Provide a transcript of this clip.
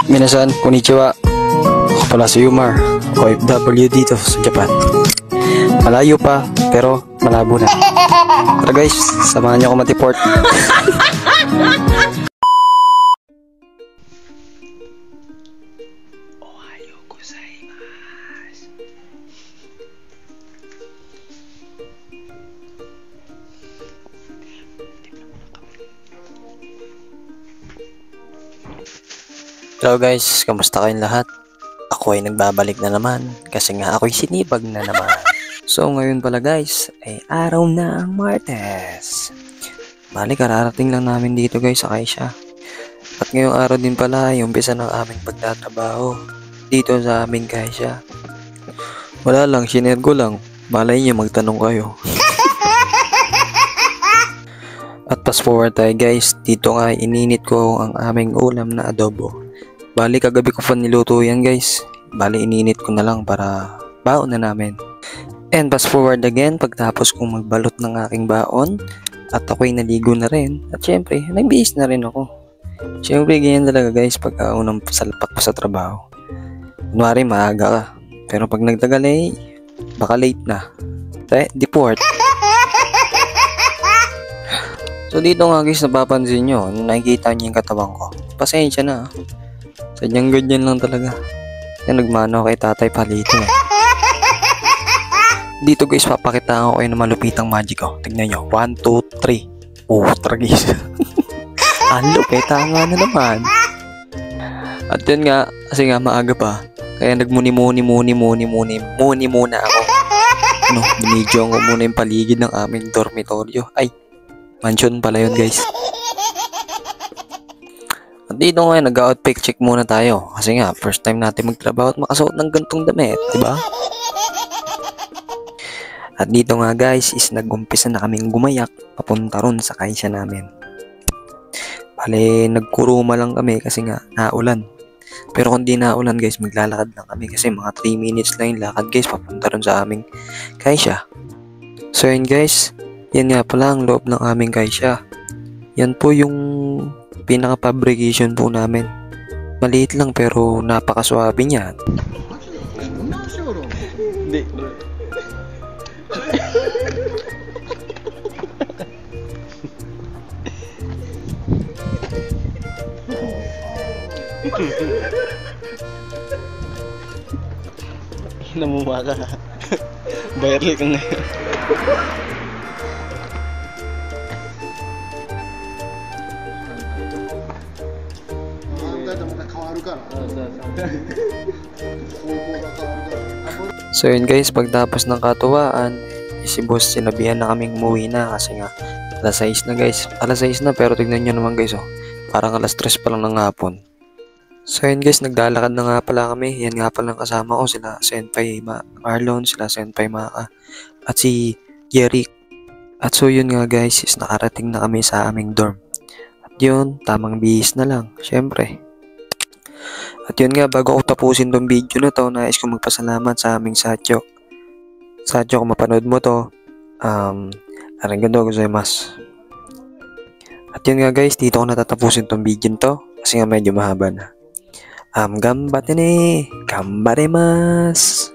Minasan, konnichiwa. Ako pala si Umar, OFW dito sa Japan. Malayo pa, pero malabo na. Tara guys, samahan niyo ako matiport. Ohayo gozaimasu. Hello guys, kamusta kayong lahat? Ako ay nagbabalik na naman kasi nga ako'y sinibag na naman. So ngayon pala guys ay araw na ang Martes. Bali kararating lang namin dito guys sa Kaisha. At ngayong araw din pala ay umpisa ng aming pagtatrabaho dito sa aming Kaisha. Wala lang, shinare ko lang. Malay niyo magtanong kayo. At fast forward tayo guys, dito nga ininit ko ang aming ulam na adobo. Bali kagabi ko pa niluto yan guys. Bali ininit ko na lang para baon na namin. And fast forward again, pagtapos kong magbalot ng aking baon at ako'y naligo na rin. At syempre, nagbihis na rin ako. Syempre ganyan talaga guys pagka unang salpak pa sa trabaho. Kunwari maaga ka, pero pag nagtagal eh, baka late na. Deport. So dito nga guys, napapansin nyo, nakikita nyo yung katawan ko. Pasensya na. Sadyang ganyan lang talaga. Yan, nagmano kay tatay palito eh. Dito guys, papakita ko kayo ng malupitang magic ko. Tignan nyo. 1, 2, 3. Oh, tara guys. Ang lupit, tanga na naman. At yun nga, kasi nga maaga pa. Kaya nagmuni-muni muna ako. Ano, binidyo ko muna yung paligid ng aming dormitoryo. Ay, mansion pala yun guys. At dito ngayon, nag-outfit check muna tayo. Kasi nga, first time natin magtrabaho at makasuot ng gantong damit, diba? At dito nga guys, is nag-umpisa na kaming gumayak papunta ron sa Kaisha namin. Bale, nagkuruma lang kami kasi nga, naulan. Pero kung di naulan guys, maglalakad lang kami kasi mga 3 minutes lang yung lakad guys, papunta ron sa aming Kaisha. So yun guys, yan nga pala ang loob ng aming Kaisha. Yan po yung pinaka-fabrication po namin. Maliit lang pero napakaswabe niyan. Hindi. Namumaka ka. Viral ka ngayon. So yun guys, pagtapos ng katuwaan, si boss sinabihan na kaming umuwi na kasi nga alas 6 na guys. Alas 6 na pero tignan nyo naman guys, oh, parang alas 3 pa lang ng hapon. So yun guys, naglalakad na nga pala kami. Yan nga pala kasama ko, sila Senpai Marlon, sila Senpai Maka at si Jeric. At so yun nga guys, is nakarating na kami sa aming dorm. At yun, tamang bihis na lang, syempre. At yun nga, bago ako tapusin tong video na to, nais ko magpasalamat sa aming Satyo. Satyo, kung mapanood mo to, arigatou gozaimasu. At yun nga guys, dito ko natatapusin tong video to kasi nga medyo mahaba na. Ganbate ne, ganbaremasu.